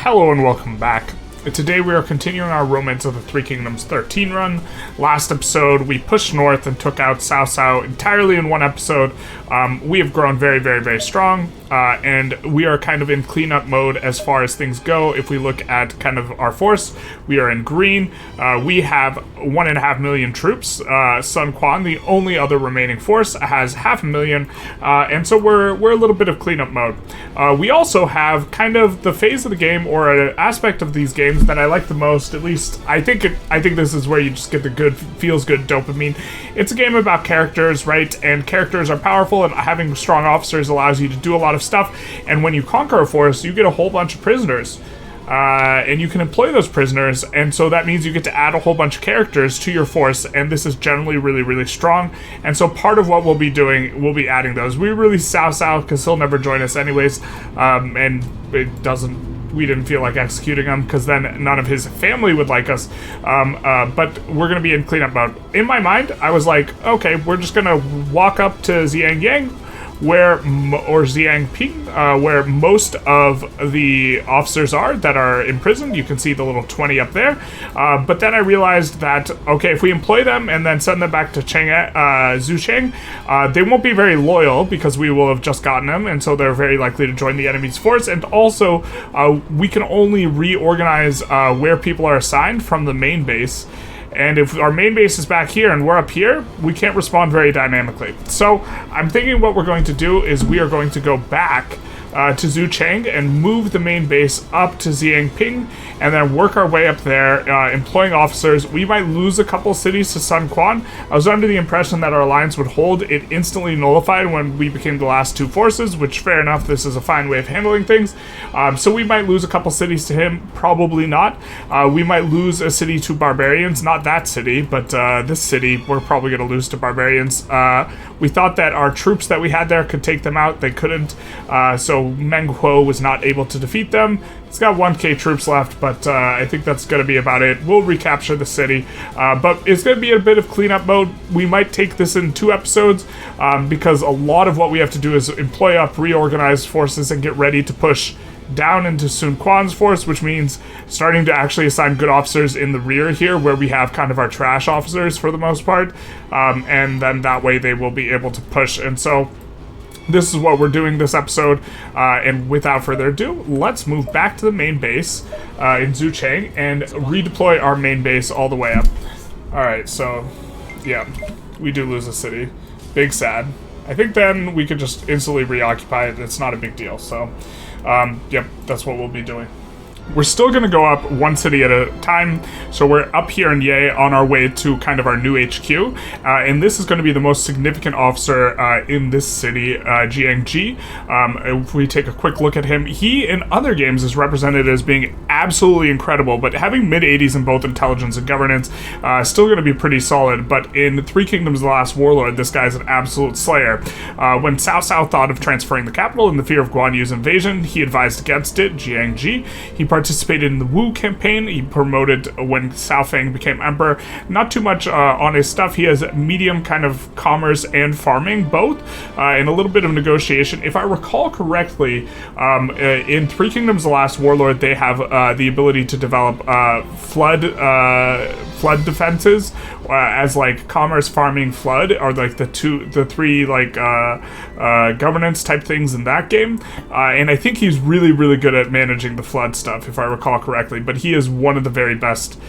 Hello and welcome back. Today we are continuing our Romance of the Three Kingdoms XIII run. Last episode we pushed north and took out Cao Cao entirely in one episode. We have grown very strong, and we are kind of in cleanup mode as far as things go. If we look at kind of our force, we are in green. We have 1.5 million troops. Sun Quan, the only other remaining force, has 500,000, and so we're a little bit of cleanup mode. We also have kind of the phase of the game, or an aspect of these games that I like the most. At least I think this is where you just get the good, feels good dopamine. It's a game about characters, right? And characters are powerful, and having strong officers allows you to do a lot of stuff. And when you conquer a force, you get a whole bunch of prisoners. And you can employ those prisoners, and so that means you get to add a whole bunch of characters to your force, and this is generally really strong. And so part of what we'll be doing, we'll be adding those. We released Cao Cao because he'll never join us anyways, and we didn't feel like executing him because then none of his family would like us. But we're going to be in cleanup mode. In my mind, I was like, okay, we're just going to walk up to Xiangyang, where most of the officers are that are imprisoned. You can see the little 20 up there. But then I realized that, okay, if we employ them and then send them back to Zhucheng, they won't be very loyal because we will have just gotten them, and so they're very likely to join the enemy's force. And also, we can only reorganize where people are assigned from the main base. And if our main base is back here and we're up here, we can't respond very dynamically. So I'm thinking what we're going to do is we are going to go back to Zhucheng and move the main base up to Xiangping, and then work our way up there, employing officers. We might lose a couple cities to Sun Quan. I was under the impression that our alliance would hold. It instantly nullified when we became the last two forces, which, fair enough, this is a fine way of handling things. So we might lose a couple cities to him, probably not. We might lose a city to barbarians, not that city, but this city we're probably going to lose to barbarians. We thought that our troops that we had there could take them out. They couldn't, so Meng Huo was not able to defeat them. He's got 1k troops left, but I think that's going to be about it. We'll recapture the city, but it's going to be a bit of cleanup mode. We might take this in 2 episodes, because a lot of what we have to do is employ up reorganized forces and get ready to push down into Sun Quan's force, which means starting to actually assign good officers in the rear here, where we have kind of our trash officers for the most part, and then that way they will be able to push. And so this is what we're doing this episode, and without further ado, let's move back to the main base in Zhucheng and redeploy our main base all the way up. Alright, so yeah, we do lose a city. Big sad. I think then we could just instantly reoccupy it. It's not a big deal, so yep, that's what we'll be doing. We're still going to go up one city at a time, so we're up here in Ye on our way to kind of our new HQ, and this is going to be the most significant officer in this city, Jiangji. If we take a quick look at him, he in other games is represented as being absolutely incredible, but having mid-80s in both intelligence and governance, still going to be pretty solid. But in Three Kingdoms The Last Warlord, this guy's an absolute slayer. When Cao Cao thought of transferring the capital in the fear of Guan Yu's invasion, he advised against it, Jiangji. He participated in the Wu campaign. He promoted when Cao Feng became emperor. Not too much on his stuff. He has medium kind of commerce and farming both, and a little bit of negotiation. If I recall correctly, in Three Kingdoms The Last Warlord, they have the ability to develop flood defenses as like commerce, farming, flood are like the three like governance type things in that game, and I think he's really good at managing the flood stuff, if I recall correctly. But he is one of the very best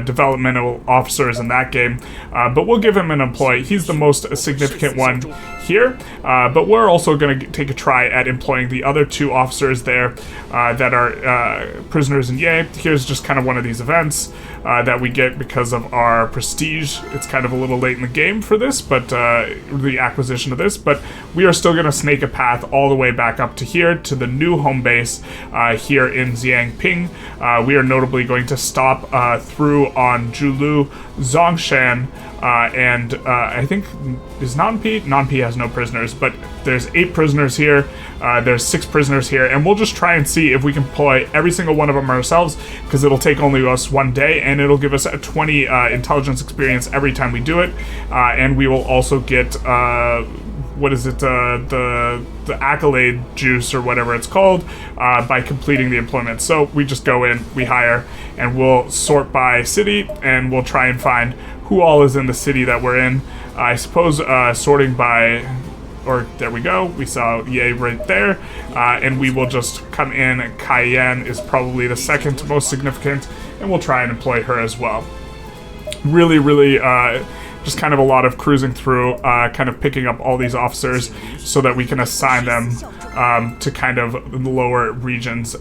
developmental officers in that game, but we'll give him an employee. He's the most significant one here, but we're also going to take a try at employing the other 2 officers there that are prisoners in Ye. Here's just kind of one of these events that we get because of our prestige. It's kind of a little late in the game for this, but the acquisition of this, but we are still going to snake a path all the way back up to here, to the new home base here in Xiangping. We are notably going to stop through on Julu, Zongshan, and I think is Nanpi? Nanpi has no prisoners, but there's 8 prisoners here, there's 6 prisoners here, and we'll just try and see if we can deploy every single one of them ourselves, because it'll take only us 1 day, and it'll give us a 20 intelligence experience every time we do it, and we will also get what is it, the accolade juice or whatever it's called, by completing the employment. So we just go in, we hire, and we'll sort by city, and we'll try and find who all is in the city that we're in. I suppose sorting by, or there we go, we saw Ye right there, and we will just come in. Cayenne is probably the second most significant, and we'll try and employ her as well. Really, just kind of a lot of cruising through, kind of picking up all these officers so that we can assign them to kind of the lower regions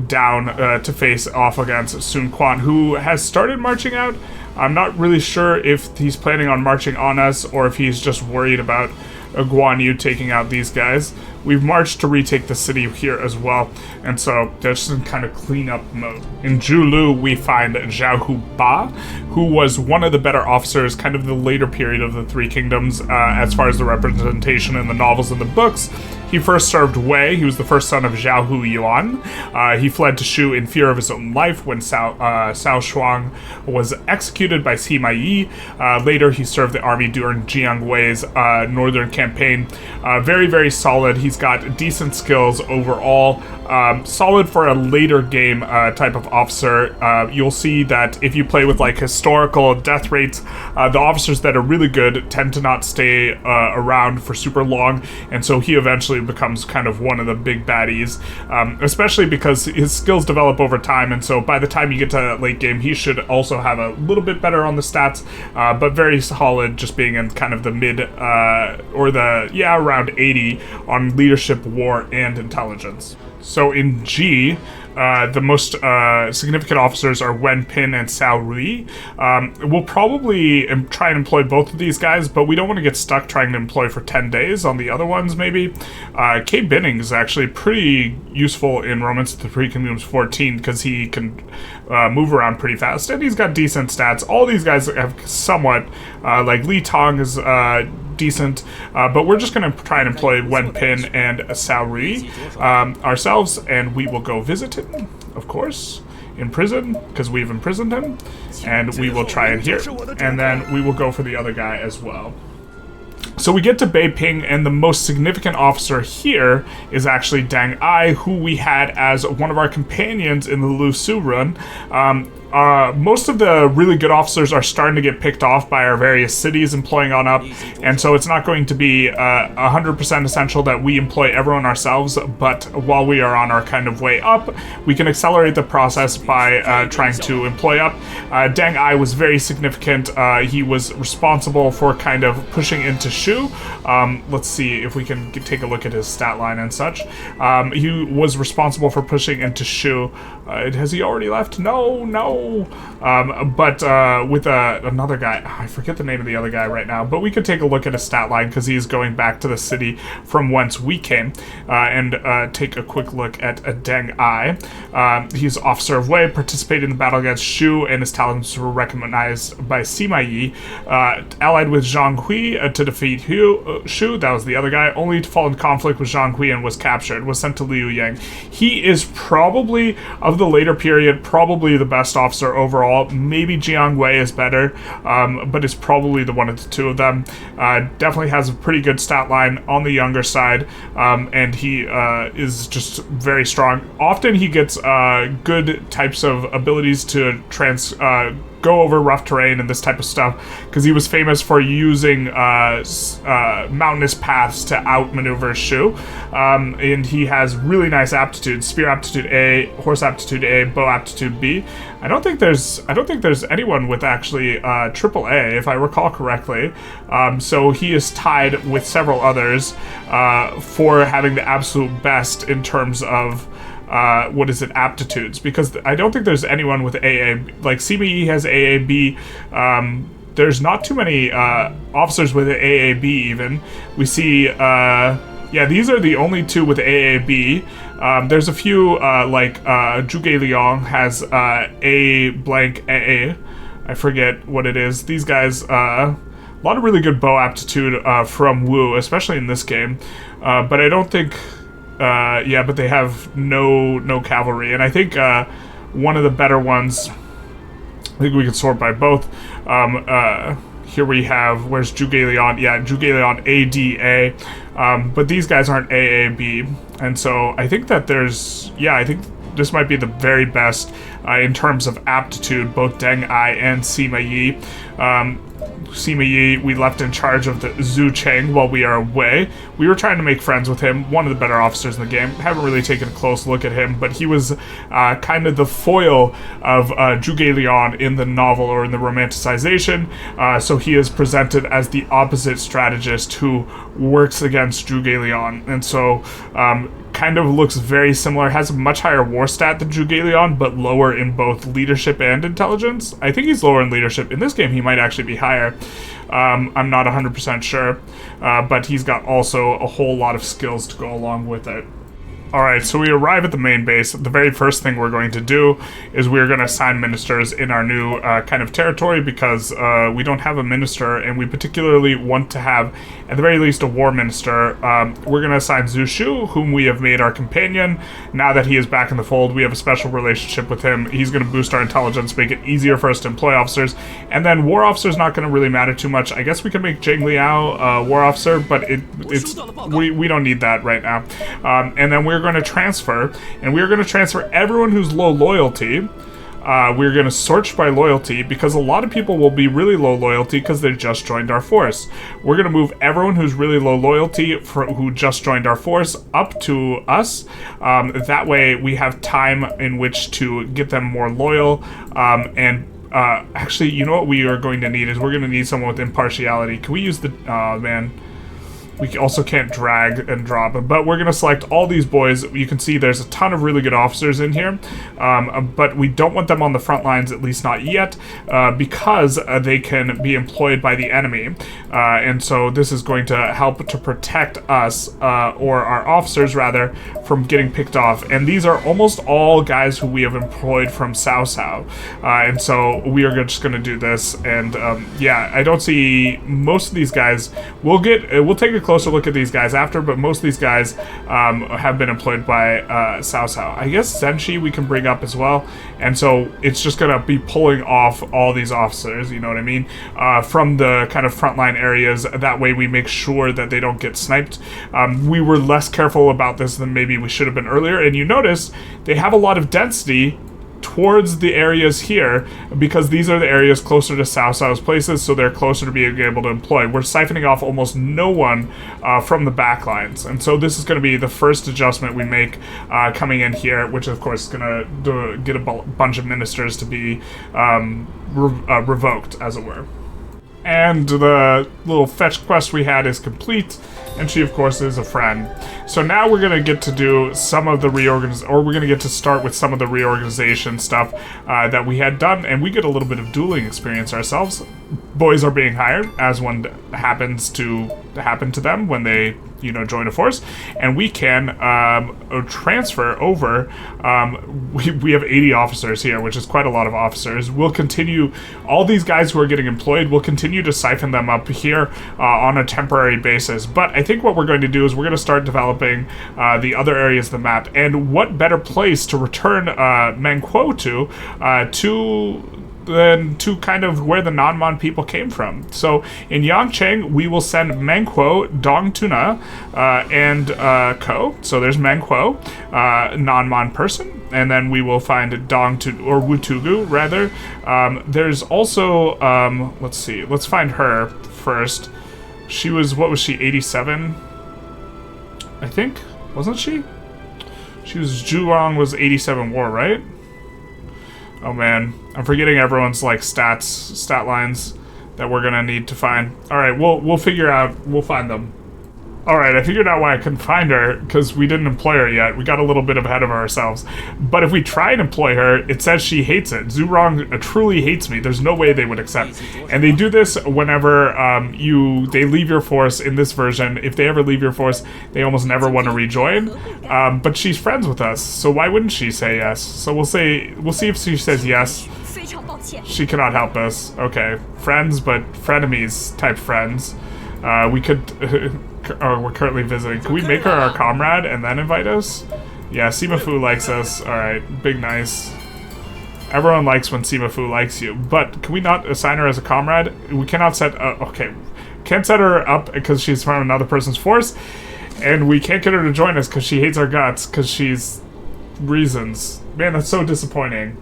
down to face off against Sun Quan, who has started marching out. I'm not really sure if he's planning on marching on us or if he's just worried about Guan Yu taking out these guys. We've marched to retake the city here as well, and so they're just in kind of cleanup mode. In Julu, we find Zhao Hu Ba, who was one of the better officers, kind of the later period of the Three Kingdoms, as far as the representation in the novels and the books. He first served Wei. He was the first son of Zhao Hu Yuan. He fled to Shu in fear of his own life when Cao Shuang was executed by Sima Yi. Later, he served the army during Jiang Wei's northern campaign. Very solid. He's got decent skills overall. Solid for a later game type of officer. You'll see that if you play with like historical death rates, the officers that are really good tend to not stay around for super long, and so he eventually becomes kind of one of the big baddies, especially because his skills develop over time, and so by the time you get to late game, he should also have a little bit better on the stats, but very solid, just being in kind of the mid, or the, around 80 on leadership, war, and intelligence. So in G, the most significant officers are Wen Pin and Cao Rui. We'll probably try and employ both of these guys, but we don't want to get stuck trying to employ for 10 days on the other ones, maybe. K. Binning is actually pretty useful in Romance of the Three Kingdoms XIV because he can move around pretty fast, and he's got decent stats. All these guys have somewhat, like Li Tong is decent, but we're just going to try and employ Wen Pin and Cao Rui ourselves, and we will go visit him, of course, in prison, because we've imprisoned him, and we will try and hear, and then we will go for the other guy as well. So we get to Beiping, and the most significant officer here is actually Dang Ai, who we had as one of our companions in the Lu Su run. Most of the really good officers are starting to get picked off by our various cities employing on up, and so it's not going to be 100% essential that we employ everyone ourselves, but while we are on our kind of way up, we can accelerate the process by trying to employ up. Dang Ai was very significant. He was responsible for kind of pushing into Shu. Let's see if we can take a look at his stat line and such. He was responsible for pushing into Shu. Has he already left? No. But with another guy, I forget the name of the other guy right now, but we could take a look at his stat line because he's going back to the city from whence we came, and take a quick look at Deng Ai. He's officer of Wei, participated in the battle against Shu, and his talents were recognized by Sima Yi. Allied with Zhang Hui to defeat Shu, that was the other guy, only to fall in conflict with Zhang Hui and was captured, was sent to Liu Yang. He is probably, of the later period, probably the best officer overall. Maybe Jiang Wei is better, but it's probably the one of the two of them. Definitely has a pretty good stat line on the younger side, and he is just very strong. Often he gets good types of abilities to go over rough terrain and this type of stuff, because he was famous for using mountainous paths to outmaneuver Shu, and he has really nice aptitudes: spear aptitude A, horse aptitude A, bow aptitude B. I don't think there's anyone with actually triple A, if I recall correctly. So he is tied with several others for having the absolute best in terms of aptitudes, because I don't think there's anyone with AA. Like CBE has AAB. There's not too many officers with AAB even. We see, these are the only two with AAB. There's a few, like Zhuge Liang has A blank AA. I forget what it is. These guys, a lot of really good bow aptitude from Wu, especially in this game. But I don't think... but they have no cavalry, and I think one of the better ones, I think we could sort by both. Here we have, where's Zhuge Liang? Yeah, Zhuge Liang ADA. But these guys aren't AAB. And so I think that there's, yeah, I think this might be the very best in terms of aptitude, both Deng Ai and Sima Yi. Sima Yi, we left in charge of the Zhu Cheng while we are away. We were trying to make friends with him, one of the better officers in the game. Haven't really taken a close look at him, but he was kind of the foil of Zhuge Liang in the novel or in the romanticization. So he is presented as the opposite strategist who works against Zhuge Liang. And so kind of looks very similar, has a much higher war stat than Zhuge Liang, but lower in both leadership and intelligence. I think he's lower in leadership. In this game, he might actually be higher. I'm not 100% sure, but he's got also a whole lot of skills to go along with it. Alright, so we arrive at the main base. The very first thing we're going to do is we're going to assign ministers in our new kind of territory because we don't have a minister, and we particularly want to have, at the very least, a war minister. We're going to assign Zhu Shu, whom we have made our companion. Now that he is back in the fold, we have a special relationship with him. He's going to boost our intelligence, make it easier for us to employ officers. And then war officer's not going to really matter too much. I guess we can make Zheng Liao war officer, but we don't need that right now. And then we're going to transfer, and we're going to transfer everyone who's low loyalty. We're going to search by loyalty because a lot of people will be really low loyalty because they just joined our force. We're going to move everyone who's really low loyalty who just joined our force up to us. That way we have time in which to get them more loyal. Actually, you know what we are going to need is we're going to need someone with impartiality. Can we use the... man. We also can't drag and drop, but we're going to select all these boys. You can see there's a ton of really good officers in here, but we don't want them on the front lines, at least not yet, because they can be employed by the enemy. And so this is going to help to protect us, or our officers rather, from getting picked off. And these are almost all guys who we have employed from Cao Cao. And so we are just going to do this. And yeah, I don't see most of these guys. We'll take a closer look at these guys after, but most of these guys have been employed by Cao Cao. I guess Zenshi we can bring up as well, and so it's just gonna be pulling off all these officers, you know what I mean, from the kind of frontline areas. That way we make sure that they don't get sniped. We were less careful about this than maybe we should have been earlier, and you notice they have a lot of density towards the areas here because these are the areas closer to Cao Cao's places, so they're closer to being able to employ. We're siphoning off almost no one from the back lines, and so this is going to be the first adjustment we make coming in here, which of course is going to get a bunch of ministers to be revoked, as it were. And the little fetch quest we had is complete, and she of course is a friend. So now we're gonna get to do some of the we're gonna get to start with some of the reorganization stuff that we had done, and we get a little bit of dueling experience ourselves. Boys are being hired, as one happens to happen to them when they, you know, join a force, and we can transfer over. We have 80 officers here, which is quite a lot of officers. We'll continue, all these guys who are getting employed, we'll continue to siphon them up here on a temporary basis. But I think what we're going to do is we're going to start developing the other areas of the map, and what better place to return Meng Kuo than to kind of where the Non-Mon people came from. So in Yangcheng, we will send Meng Kuo, Dong Tuna, and Ko. So there's Meng Kuo, Non-Mon person, and then we will find Dong Tu or Wutugu rather. There's also let's see, let's find her first. She was, what was she, 87? I think, wasn't she? She was, Zhurong was 87 war, right? Oh man, I'm forgetting everyone's like stat lines that we're gonna need to find. All right, we'll figure out. We'll find them. All right, I figured out why I couldn't find her, because we didn't employ her yet. We got a little bit ahead of ourselves. But if we try and employ her, it says she hates it. Zhurong truly hates me. There's no way they would accept. And they do this whenever they leave your force in this version. If they ever leave your force, they almost never want to rejoin. But she's friends with us, so why wouldn't she say yes? So we'll see if she says yes. She cannot help us. Okay, friends, but frenemies type friends. We could... we're currently visiting. Can we make her our comrade and then invite us? Yeah, Sima Fu likes us. Alright, big nice. Everyone likes when Sima Fu likes you, but can we not assign her as a comrade? We cannot set... okay, can't set her up because she's from another person's force, and we can't get her to join us because she hates our guts because she's... reasons. Man, that's so disappointing.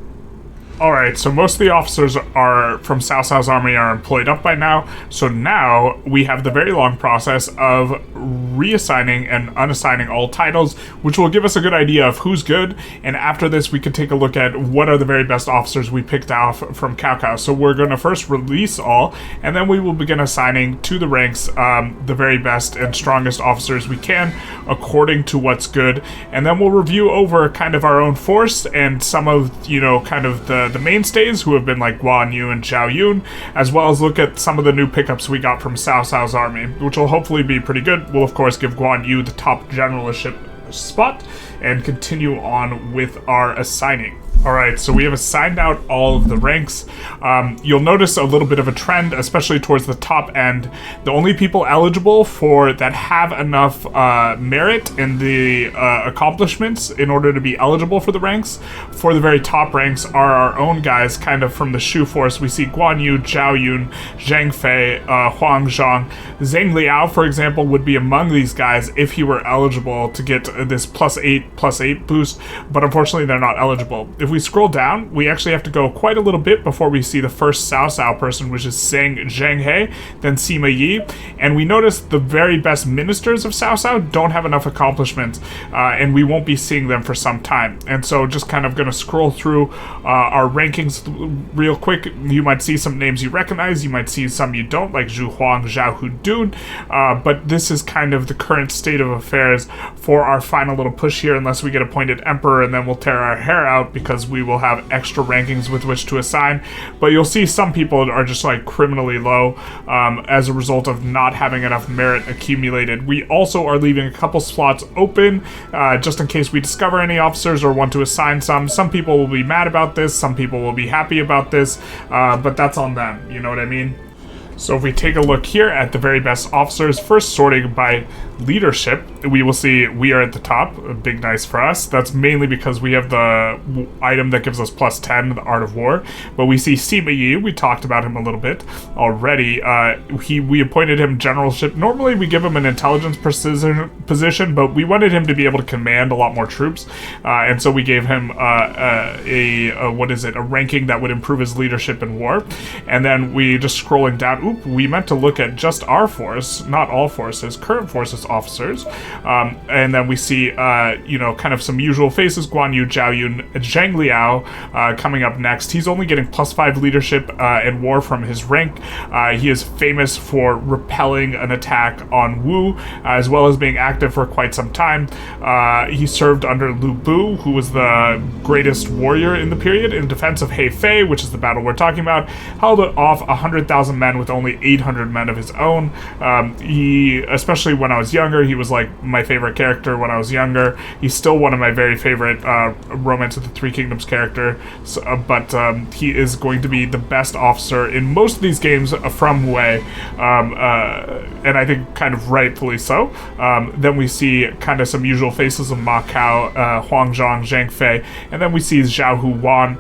Alright, so most of the officers are from Cao Cao's army are employed up by now, so now we have the very long process of reassigning and unassigning all titles, which will give us a good idea of who's good, and after this we can take a look at what are the very best officers we picked off from Cao Cao. So we're going to first release all, and then we will begin assigning to the ranks the very best and strongest officers we can, according to what's good, and then we'll review over kind of our own force and some of, you know, kind of the mainstays who have been like Guan Yu and Zhao Yun, as well as look at some of the new pickups we got from Cao Cao's army, which will hopefully be pretty good. We'll of course give Guan Yu the top generalship spot and continue on with our assigning. Alright, so we have assigned out all of the ranks. You'll notice a little bit of a trend, especially towards the top end. The only people eligible for that have enough merit in the accomplishments in order to be eligible for the ranks, for the very top ranks, are our own guys, kind of from the Shu force. We see Guan Yu, Zhao Yun, Zhang Fei, Huang Zhang. Zhang Liao, for example, would be among these guys if he were eligible to get this +8 boost, but unfortunately they're not eligible. If we scroll down, we actually have to go quite a little bit before we see the first Cao Cao person, which is Zhang He, then Sima Yi, and we notice the very best ministers of Cao Cao don't have enough accomplishments, and we won't be seeing them for some time. And so just kind of going to scroll through our rankings real quick. You might see some names you recognize, you might see some you don't, like Zhu Huang, Zhao Hudun, but this is kind of the current state of affairs for our final little push here, unless we get appointed emperor, and then we'll tear our hair out because we will have extra rankings with which to assign. But you'll see some people are just like criminally low as a result of not having enough merit accumulated. We also are leaving a couple slots open just in case we discover any officers or want to assign some. Some people will be mad about this, some people will be happy about this, but that's on them, you know what I mean? So if we take a look here at the very best officers, first sorting by leadership, we will see we are at the top. A big nice for us. That's mainly because we have the item that gives us +10, the Art of War. But we see Sima Yi, we talked about him a little bit already. We appointed him generalship. Normally we give him an intelligence position, but we wanted him to be able to command a lot more troops. And so we gave him a ranking that would improve his leadership in war. And then we just scrolling down, we meant to look at just our force, not all forces, current forces officers. And then we see, kind of some usual faces, Guan Yu, Zhao Yun, Zhang Liao coming up next. He's only getting +5 leadership in war from his rank. He is famous for repelling an attack on Wu, as well as being active for quite some time. He served under Lu Bu, who was the greatest warrior in the period, in defense of Hefei, which is the battle we're talking about. Held off 100,000 men with only 800 men of his own. He, especially when I was younger, he was like my favorite character when I was younger. He's still one of my very favorite Romance of the Three Kingdoms character, but he is going to be the best officer in most of these games from Wei, and I think kind of rightfully so. Then we see kind of some usual faces of Ma Kao, Huang Zhang, Zhang Fei, and then we see Zhao Huwan.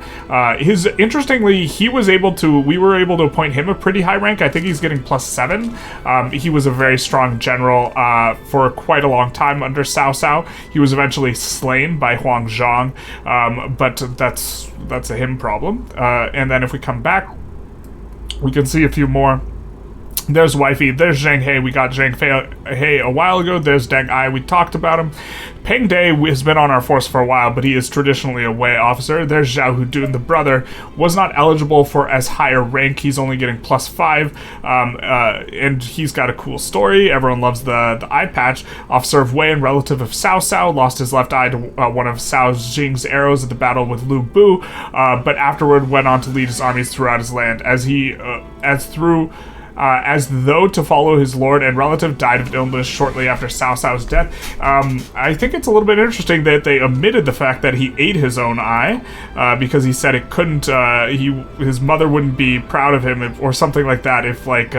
Interestingly, we were able to appoint him a pretty high rank. I think he's getting +7. He was a very strong general for quite a long time under Cao Cao. He was eventually slain by Huang Zhang, but that's a him problem. And then if we come back, we can see a few more. There's Wifey, there's Zhang He, we got Zhang Fei a while ago, there's Deng Ai, we talked about him. Peng De has been on our force for a while, but he is traditionally a Wei officer. There's Zhao Hudun, the brother, was not eligible for as high a rank, he's only getting +5, and he's got a cool story. Everyone loves the eye patch. Officer of Wei and relative of Cao Cao, lost his left eye to one of Cao Jing's arrows at the battle with Lu Bu, but afterward went on to lead his armies throughout his land. as though to follow his lord and relative, died of illness shortly after Cao Cao's death. I think it's a little bit interesting that they omitted the fact that he ate his own eye, because he said it couldn't, his mother wouldn't be proud of him or something like that if like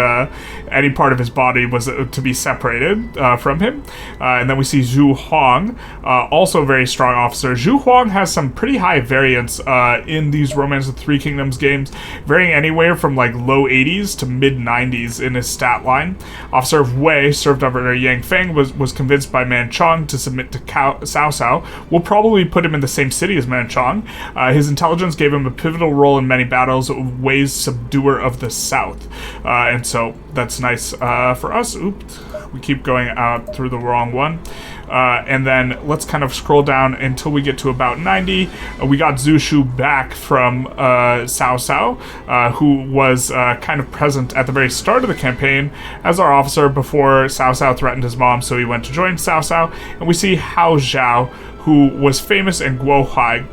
any part of his body was to be separated from him. And then we see Zhu Huang, also a very strong officer. Zhu Huang has some pretty high variance in these Romance of the Three Kingdoms games, varying anywhere from like low 80s to mid 90s in his stat line. Officer of Wei, served under Yang Feng, was convinced by Man Chong to submit to Cao Cao. We'll probably put him in the same city as Man Chong. His intelligence gave him a pivotal role in many battles, Wei's subduer of the south. And so that's nice for us. Oops, we keep going out through the wrong one. And then let's kind of scroll down until we get to about 90. We got Zhu Shu back from Cao Cao, who was kind of present at the very start of the campaign as our officer before Cao Cao threatened his mom, so he went to join Cao Cao. And we see Hao Zhao, who was famous in Guohai.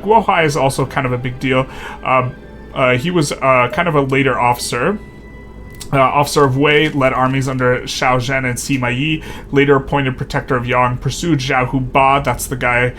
Guohai is also kind of a big deal. He was kind of a later officer. Officer of Wei, led armies under Xiao Zhen and Sima Yi, later appointed protector of Yang, pursued Zhao Huba, that's the guy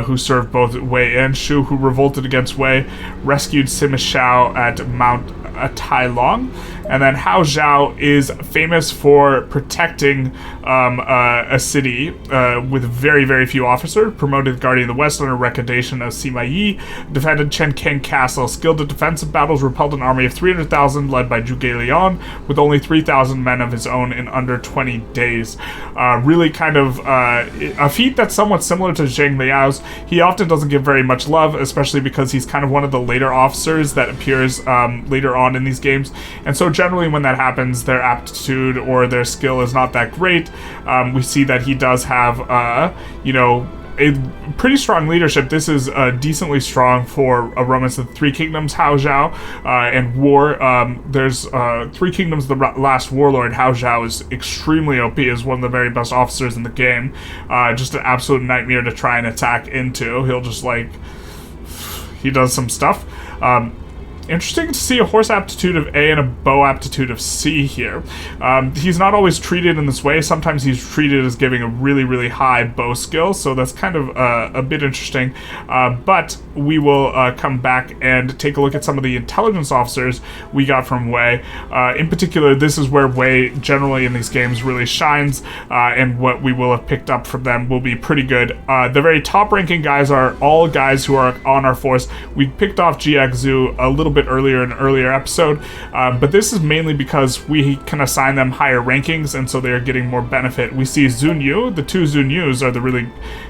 who served both Wei and Shu, who revolted against Wei, rescued Sima Shao at Mount Tai Long. And then Hao Zhao is famous for protecting a city with very, very few officers, promoted Guardian of the West under recommendation of Sima Yi, defended Chen Keng Castle, skilled at defensive battles, repelled an army of 300,000 led by Zhuge Liang, with only 3,000 men of his own in under 20 days. Really kind of a feat that's somewhat similar to Zheng Liao's. He often doesn't get very much love, especially because he's kind of one of the later officers that appears later on in these games. And so generally when that happens, their aptitude or their skill is not that great. We see that he does have, a pretty strong leadership. This is decently strong for a Romance of the Three Kingdoms, Hao Zhao, and War. There's Three Kingdoms, the last warlord. Hao Zhao is extremely OP, is one of the very best officers in the game. Just an absolute nightmare to try and attack into. He'll just he does some stuff. Interesting to see a horse aptitude of A and a bow aptitude of C here. He's not always treated in this way. Sometimes he's treated as giving a really, really high bow skill, so that's kind of a bit interesting. But we will come back and take a look at some of the intelligence officers we got from Wei. In particular, this is where Wei generally in these games really shines, and what we will have picked up from them will be pretty good. The very top ranking guys are all guys who are on our force. We picked off GX Zhu a little bit earlier in an earlier episode, but this is mainly because we can assign them higher rankings, and so they are getting more benefit. We see Zun Yu. The two Zun Yus are the really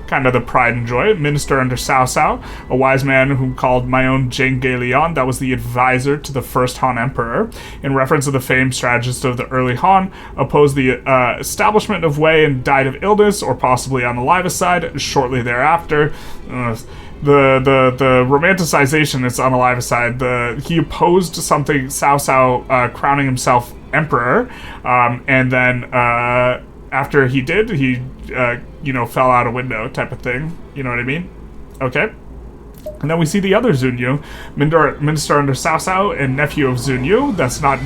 kind of the pride and joy. Minister under Cao Cao, a wise man who called my own Zheng Liang, that was the advisor to the first Han Emperor, in reference to the famed strategist of the early Han, opposed the establishment of Wei and died of illness, or possibly on the Livicide shortly thereafter. The romanticization is on the Livicide. He opposed something, Cao Cao crowning himself emperor, and then after he did, he fell out a window type of thing. You know what I mean? Okay. And then we see the other Zun Yu, minister under Cao Cao and nephew of Zun Yu. That's not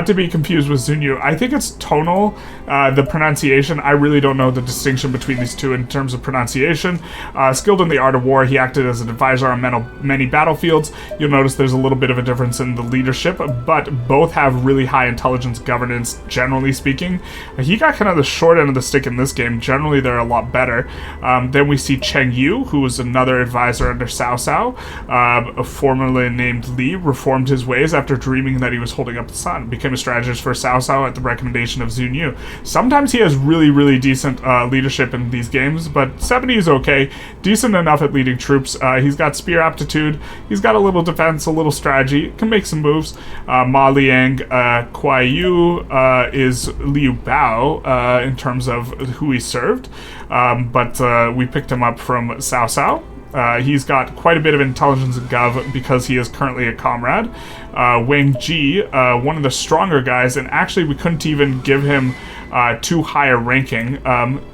to be confused with Zun Yu. I think it's tonal, the pronunciation. I really don't know the distinction between these two in terms of pronunciation. Skilled in the art of war, he acted as an advisor on many battlefields. You'll notice there's a little bit of a difference in the leadership, but both have really high intelligence governance, generally speaking. He got kind of the short end of the stick in this game. Generally, they're a lot better. Then we see Cheng Yu, who was another advisor under Cao Cao, formerly named Li, reformed his ways after dreaming that he was holding up the sun. Became a strategist for Cao Cao at the recommendation of Zun Yu. Sometimes he has really, really decent leadership in these games, but 70 is okay. Decent enough at leading troops. He's got spear aptitude. He's got a little defense, a little strategy. Can make some moves. Ma Liang Kuai Yu is Liu Bao in terms of who he served, but we picked him up from Cao Cao. He's got quite a bit of intelligence and gov because he is currently a comrade. Wang Ji, one of the stronger guys, and actually we couldn't even give him to higher ranking.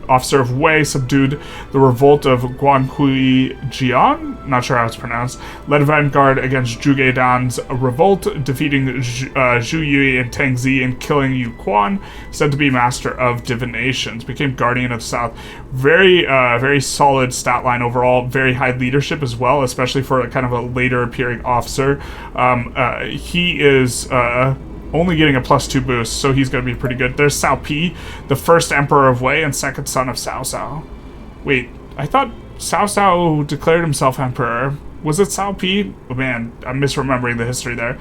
Officer of Wei subdued the revolt of Guanghui Jian, not sure how it's pronounced, led a vanguard against Zhuge Dan's revolt, defeating Zhu Yui and Tang Zi and killing Yu Quan, said to be master of divinations, became guardian of the south. Very solid stat line overall, very high leadership as well, especially for a kind of a later appearing officer. He is only getting a +2 boost, so he's going to be pretty good. There's Cao Pi, the first emperor of Wei and second son of Cao Cao. Wait, I thought Cao Cao declared himself emperor. Was it Cao Pi? Oh man, I'm misremembering the history there.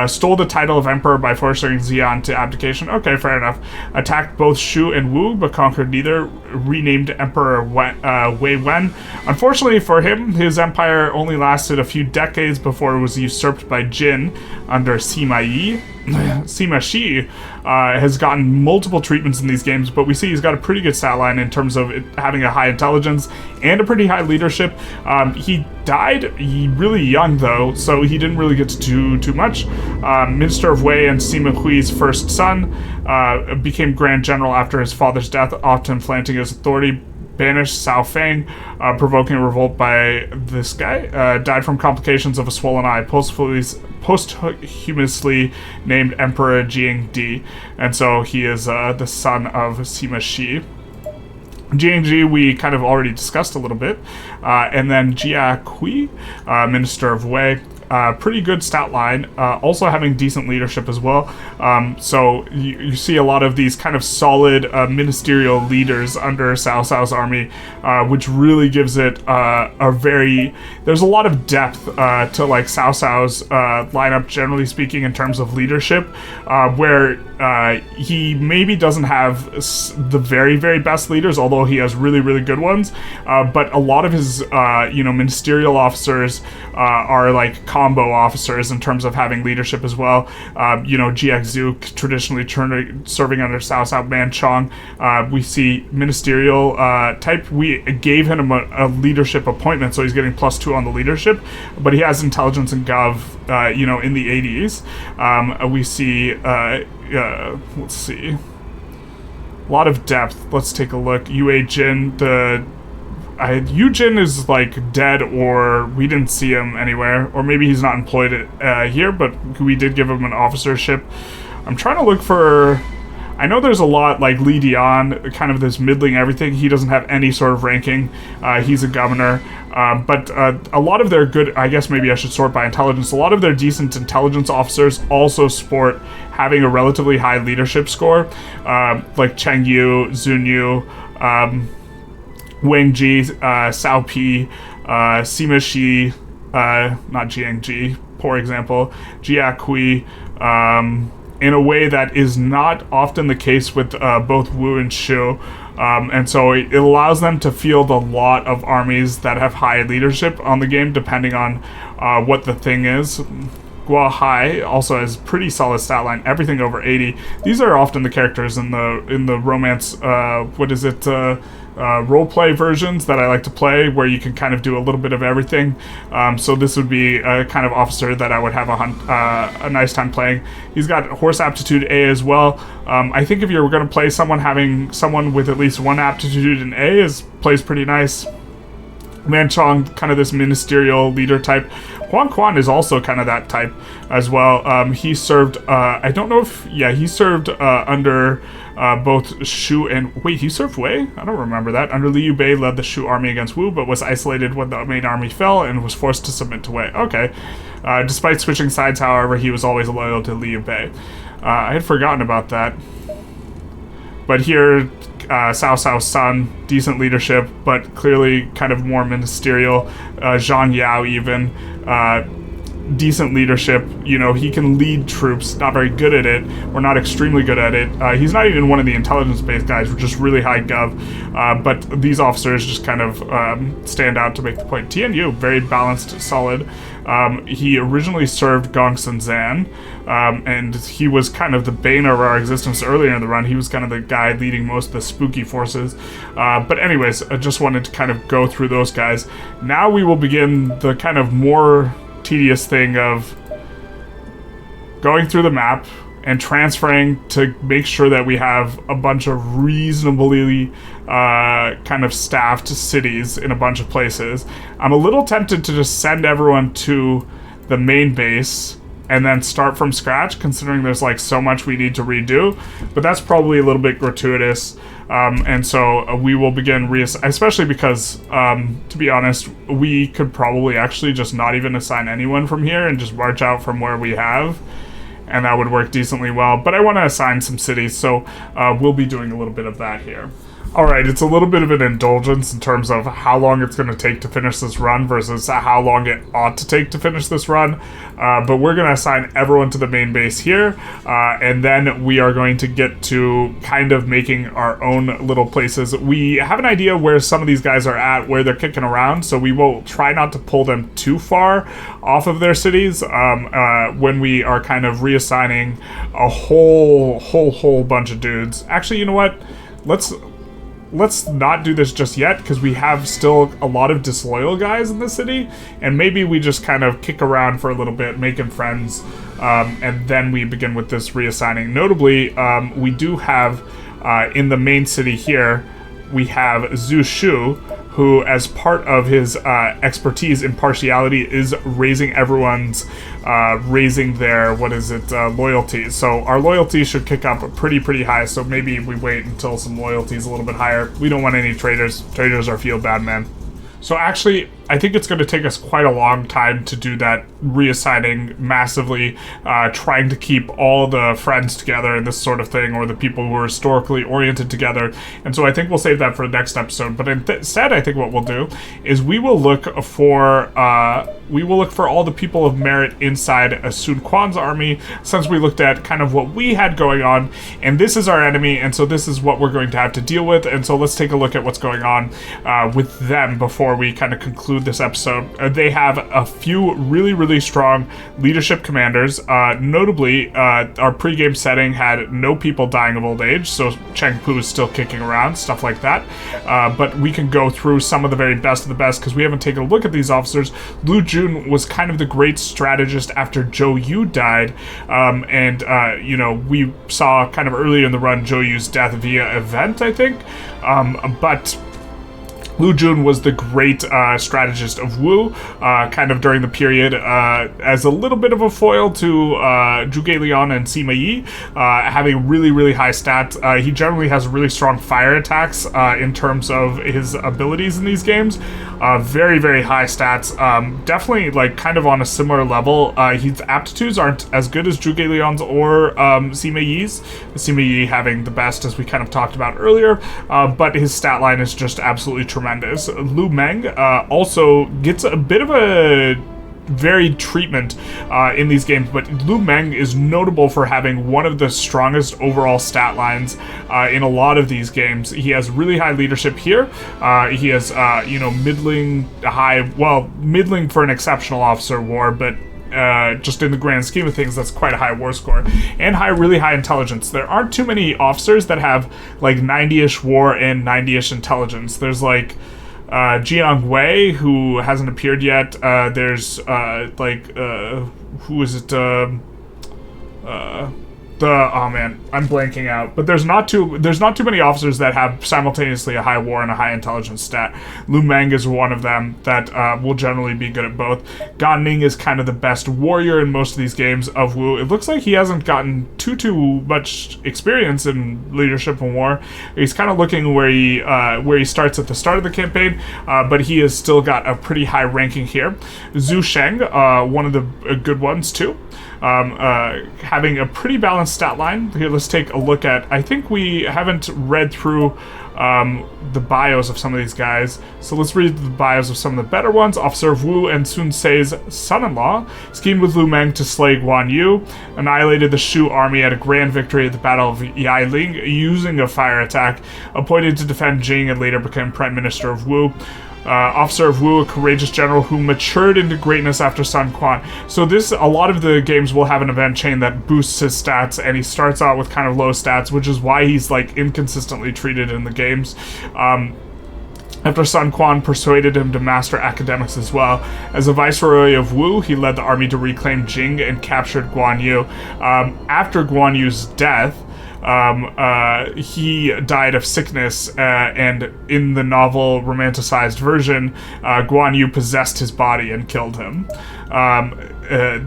Stole the title of emperor by forcing Xian to abdication. Okay, fair enough. Attacked both Shu and Wu, but conquered neither. Renamed Emperor Wei Wen. Unfortunately for him, his empire only lasted a few decades before it was usurped by Jin under Sima Yi. Sima Shi has gotten multiple treatments in these games, but we see he's got a pretty good stat line in terms of having a high intelligence and a pretty high leadership. He died really young, though, so he didn't really get to do too much. Minister of Wei and Sima Hui's first son, became Grand General after his father's death, often flaunting his authority. Banished Cao Feng, provoking a revolt by this guy. Died from complications of a swollen eye, posthumously named Emperor Jiang Di. And so he is the son of Sima Shi. Jiang we kind of already discussed a little bit. And then Jia Kui, Minister of Wei. Pretty good stat line, also having decent leadership as well. So you see a lot of these kind of solid ministerial leaders under Cao Cao's army, which really gives it there's a lot of depth to like Cao Cao's lineup, generally speaking, in terms of leadership, where he maybe doesn't have the very, very best leaders, although he has really, really good ones. But a lot of his, ministerial officers are like combo officers in terms of having leadership as well. GX Zhu traditionally serving under Cao Cao Man Chong. We see ministerial type. We gave him a leadership appointment, so he's getting +2 on the leadership, but he has intelligence and gov, in the 80s. We see, let's see, a lot of depth. Let's take a look. Yue Jin, Yu Jin is like dead, or we didn't see him anywhere, or maybe he's not employed here, but we did give him an officership. I'm trying to look for, I know there's a lot like Li Dian, kind of this middling everything. He doesn't have any sort of ranking. He's a governor. But a lot of their good, I guess maybe I should sort by intelligence, a lot of their decent intelligence officers also sport having a relatively high leadership score, like Cheng Yu, Zun Yu, Wang Ji, Cao Pi, Sima Shi, not Jiang Ji, poor example, Jia Kui, in a way that is not often the case with both Wu and Shu. And so it allows them to field a lot of armies that have high leadership on the game, depending on what the thing is. Gua Hai also has pretty solid stat line, everything over 80. These are often the characters in the romance, roleplay versions that I like to play, where you can kind of do a little bit of everything. So this would be a kind of officer that I would have a nice time playing. He's got horse aptitude A as well. I think if you're going to play someone, having someone with at least one aptitude in A plays pretty nice. Man Chong, kind of this ministerial leader type. Huang Quan is also kind of that type as well. He served, he served under both Shu and... Wait, he served Wei? I don't remember that. Under Liu Bei, led the Shu army against Wu, but was isolated when the main army fell and was forced to submit to Wei. Okay. Despite switching sides, however, he was always loyal to Liu Bei. I had forgotten about that. But here, Cao Cao's son, decent leadership, but clearly kind of more ministerial. Zhang Yao even, decent leadership. He can lead troops, not very good at it, or not extremely good at it. He's not even one of the intelligence-based guys, we're just really high gov. But these officers just kind of stand out to make the point. Tian Yu, very balanced, solid. He originally served Gongsun Zan, and he was kind of the bane of our existence earlier in the run. He was kind of the guy leading most of the spooky forces. But anyways, I just wanted to kind of go through those guys. Now we will begin the kind of more tedious thing of going through the map and transferring to make sure that we have a bunch of reasonably kind of staffed cities in a bunch of places. I'm a little tempted to just send everyone to the main base and then start from scratch, considering there's like so much we need to redo, but that's probably a little bit gratuitous. And so we will begin especially because, to be honest, we could probably actually just not even assign anyone from here and just march out from where we have, and that would work decently well. But I want to assign some cities, so we'll be doing a little bit of that here. Alright, it's a little bit of an indulgence in terms of how long it's going to take to finish this run versus how long it ought to take to finish this run. But we're going to assign everyone to the main base here, and then we are going to get to kind of making our own little places. We have an idea where some of these guys are at, where they're kicking around, so we will try not to pull them too far off of their cities when we are kind of reassigning a whole bunch of dudes. Actually, you know what? Let's not do this just yet, because we have still a lot of disloyal guys in the city, and maybe we just kind of kick around for a little bit, making friends, and then we begin with this reassigning. Notably, we do have, in the main city here, we have Zhu Shu, who, as part of his expertise in partiality, is raising everyone's, raising their, loyalty. So our loyalty should kick up pretty high, so maybe we wait until some loyalty is a little bit higher. We don't want any traitors. Traitors are feel bad, man. So actually, I think it's going to take us quite a long time to do that reassigning massively, trying to keep all the friends together and this sort of thing, or the people who are historically oriented together. And so I think we'll save that for the next episode. But instead, I think what we'll do is we will look for all the people of merit inside Sun Quan's army, since we looked at kind of what we had going on, and this is our enemy, and so this is what we're going to have to deal with. And so let's take a look at what's going on with them before we kind of conclude this episode. They have a few really strong leadership commanders. Notably, our pregame setting had no people dying of old age, so Cheng Pu is still kicking around, stuff like that. But we can go through some of the very best of the best, because we haven't taken a look at these officers. Lu Jun was kind of the great strategist after Zhou Yu died, and we saw kind of earlier in the run Zhou Yu's death via event, I think, but Lu Jun was the great strategist of Wu, kind of during the period, as a little bit of a foil to Zhuge Liang and Sima Yi, having really high stats. He generally has really strong fire attacks in terms of his abilities in these games. Very high stats. Definitely like kind of on a similar level. His aptitudes aren't as good as Zhuge Liang's or Sima Yi's. Sima Yi having the best, as we kind of talked about earlier, but his stat line is just absolutely tremendous. Lu Meng also gets a bit of a varied treatment in these games, but Lu Meng is notable for having one of the strongest overall stat lines in a lot of these games. He has really high leadership here. He has middling for an exceptional officer war, but just in the grand scheme of things, that's quite a high war score. And really high intelligence. There aren't too many officers that have like 90-ish war and 90-ish intelligence. There's like Jiang Wei, who hasn't appeared yet. There's who is it? Oh man, I'm blanking out. But there's not too many officers that have simultaneously a high war and a high intelligence stat. Lu Meng is one of them that will generally be good at both. Gan Ning is kind of the best warrior in most of these games of Wu. It looks like he hasn't gotten too much experience in leadership and war. He's kind of looking where he starts at the start of the campaign, but he has still got a pretty high ranking here. Zhu Sheng, one of the good ones too. Having a pretty balanced stat line. Here, let's take a look at, I think we haven't read through the bios of some of these guys, so let's read the bios of some of the better ones. Officer of Wu and Sun Sei's son-in-law, schemed with Lu Meng to slay Guan Yu, annihilated the Shu army at a grand victory at the Battle of Yailing using a fire attack, appointed to defend Jing and later became Prime Minister of Wu. Officer of Wu, a courageous general who matured into greatness after Sun Quan. So a lot of the games will have an event chain that boosts his stats, and he starts out with kind of low stats, which is why he's like inconsistently treated in the games. after Sun Quan persuaded him to master academics as well. As the viceroy of Wu, he led the army to reclaim Jing and captured Guan Yu. After Guan Yu's death, he died of sickness, and in the novel romanticized version, Guan Yu possessed his body and killed him.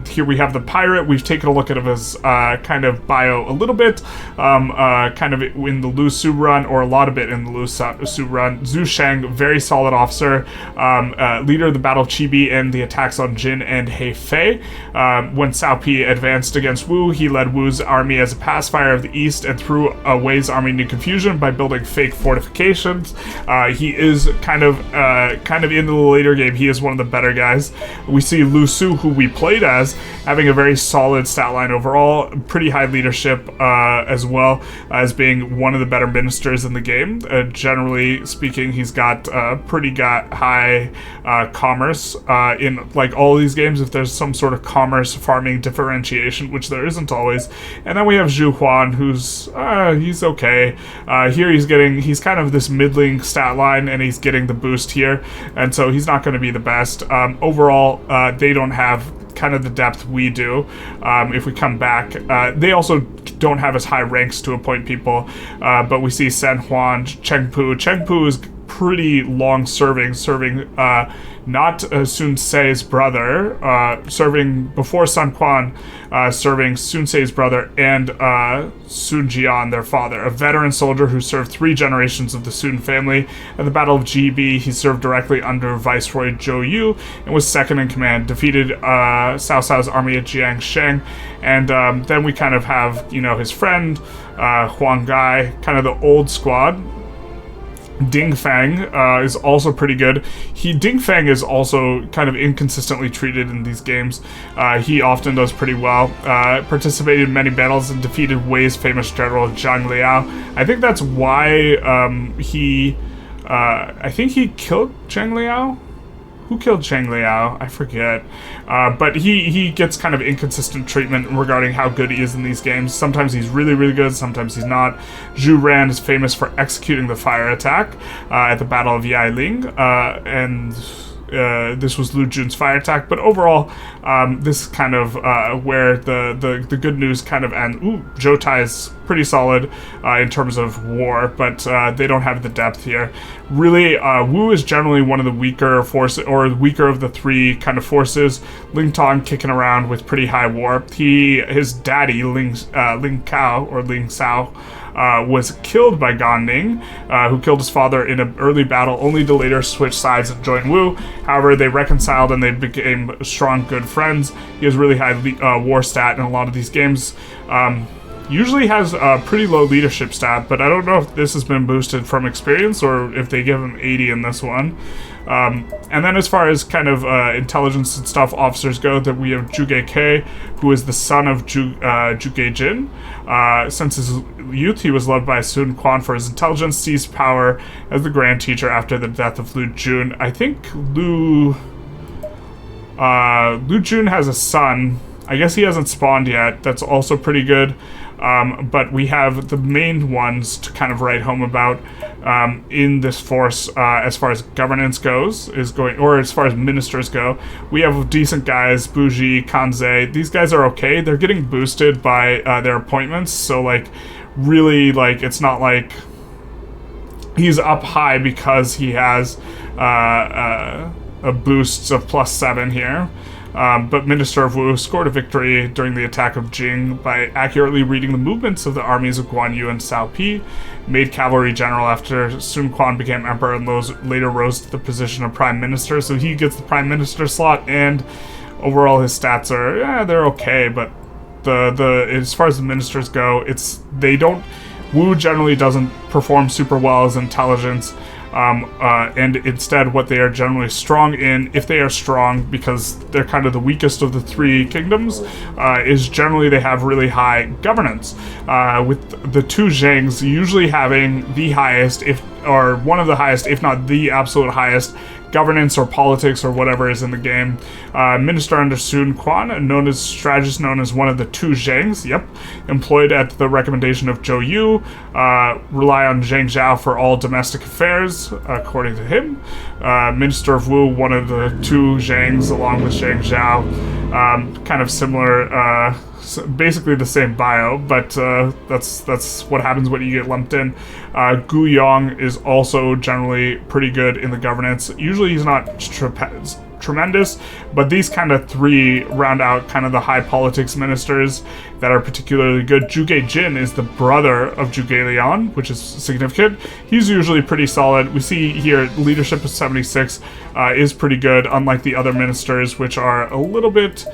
Here we have the pirate. We've taken a look at his kind of bio a little bit, kind of in the Lu Su run, or a lot of it in the Lu Su run. Zhu Sheng, very solid officer, leader of the Battle of Chibi and the attacks on Jin and Hefei. When Cao Pi advanced against Wu, he led Wu's army as a pacifier of the east and threw Wei's army into confusion by building fake fortifications. He is kind of in the later game, he is one of the better guys. We see Lu Su, who we played as, having a very solid stat line overall, pretty high leadership as well, as being one of the better ministers in the game. Generally speaking, he's got pretty high commerce in like all these games, if there's some sort of commerce farming differentiation, which there isn't always. And then we have Zhu Huan, who's he's okay. Here he's kind of this middling stat line, and he's getting the boost here, and so he's not going to be the best. Overall, they don't have kind of the depth we do. If we come back, they also don't have as high ranks to appoint people, but we see Sen Huan, Cheng Pu. Cheng Pu is pretty long serving not Sun Ce's brother, serving before Sun Quan, serving Sun Ce's brother and Sun Jian, their father, a veteran soldier who served 3 generations of the Sun family. At the Battle of GB, he served directly under Viceroy Zhou Yu and was second in command, defeated Cao Cao's army at Jiangsheng, and then we kind of have, his friend, Huang Gai, kind of the old squad. Ding Fang is also pretty good. Ding Fang is also kind of inconsistently treated in these games. He often does pretty well. Participated in many battles and defeated Wei's famous general Zhang Liao. I think that's why I think he killed Zhang Liao. Who killed Zhang Liao? I forget. But he gets kind of inconsistent treatment regarding how good he is in these games. Sometimes he's really, really good, sometimes he's not. Zhu Ran is famous for executing the fire attack at the Battle of Yailing, and this was Lu Jun's fire attack, but overall, this is kind of where the good news kind of ends. Zhou Tai is pretty solid in terms of war, but they don't have the depth here. Really, Wu is generally one of the weaker forces, or weaker of the 3 kind of forces. Ling Tong kicking around with pretty high war. His daddy, Ling Sao, was killed by Gan Ning, who killed his father in an early battle, only to later switch sides and join Wu. However, they reconciled and they became strong, good friends. He has really high war stat in a lot of these games. Usually has a pretty low leadership stat, but I don't know if this has been boosted from experience or if they give him 80 in this one. And then as far as kind of intelligence and stuff officers go, that we have Zhuge Ke, who is the son of Zhuge Jin. Since his youth, he was loved by Sun Quan for his intelligence, seized power as the Grand Teacher after the death of Lu Jun. I think Lu Jun has a son. I guess he hasn't spawned yet. That's also pretty good. But we have the main ones to kind of write home about in this force as far as governance goes, or as far as ministers go. We have decent guys, Buji, Kanze. These guys are okay. They're getting boosted by their appointments, so really, it's not like he's up high because he has a boosts of +7 here. But Minister of Wu scored a victory during the attack of Jing by accurately reading the movements of the armies of Guan Yu and Cao Pi, made cavalry general after Sun Quan became emperor, and later rose to the position of prime minister, so he gets the prime minister slot, and overall his stats are, they're okay, but as far as the ministers go, Wu generally doesn't perform super well as intelligence. And instead what they are generally strong in, if they are strong, because they're kind of the weakest of the 3 kingdoms, is generally they have really high governance, with the 2 Zhangs usually having the highest, or one of the highest, if not the absolute highest, governance or politics or whatever is in the game. Minister under Sun Quan, known as strategist, known as one of the two Zhangs. Yep, employed at the recommendation of Zhou Yu. Rely on Zhang Zhao for all domestic affairs, according to him. Minister of Wu, one of the two Zhangs, along with Zhang Zhao. Kind of similar. Basically the same bio, but that's what happens when you get lumped in. Gu Yong is also generally pretty good in the governance. Usually he's not tremendous, but these kind of three round out kind of the high politics ministers that are particularly good. Zhuge Jin is the brother of Zhuge Liang, which is significant. He's usually pretty solid. We see here leadership of 76 is pretty good, unlike the other ministers, which are a little bit...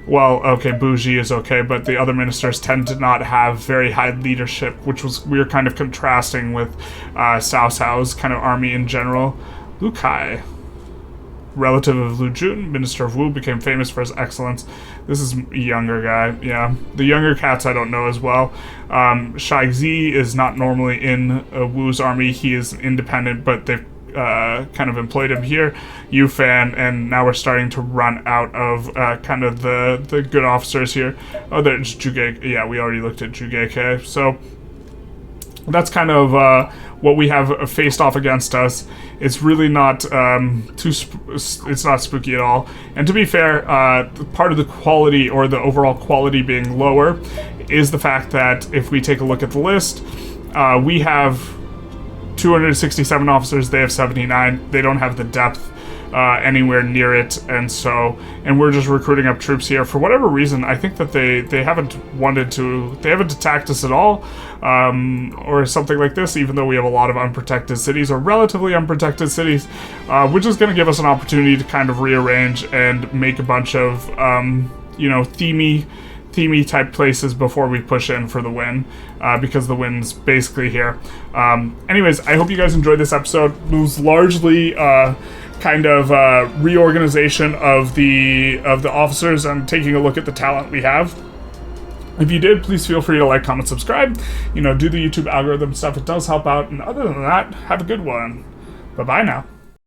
Well, okay, Bougie is okay, but the other ministers tend to not have very high leadership, which was we're kind of contrasting with Cao Cao's kind of army in general. Lu Kai, relative of Lu Jun, minister of Wu, became famous for his excellence. This is a younger guy, yeah. The younger cats I don't know as well. Shai Zi is not normally in Wu's army. He is independent, but they've kind of employed him here. Yu Fan, and now we're starting to run out of kind of the good officers here. Oh, there's Zhuge. Yeah, we already looked at Zhuge. So that's kind of what we have faced off against us. It's really not it's not spooky at all. And to be fair, part of the quality or the overall quality being lower is the fact that if we take a look at the list, we have 267 officers, they have 79. They don't have the depth anywhere near it, and we're just recruiting up troops here. For whatever reason, I think that they haven't attacked us at all, or something like this, even though we have a lot of unprotected cities, or relatively unprotected cities, which is going to give us an opportunity to kind of rearrange and make a bunch of, themey type places before we push in for the win, because the win's basically here. Anyways, I hope you guys enjoyed this episode. It was largely kind of reorganization of the officers and taking a look at the talent we have. If you did, please feel free to like, comment, subscribe. Do the YouTube algorithm stuff. It does help out. And other than that, have a good one. Bye-bye now.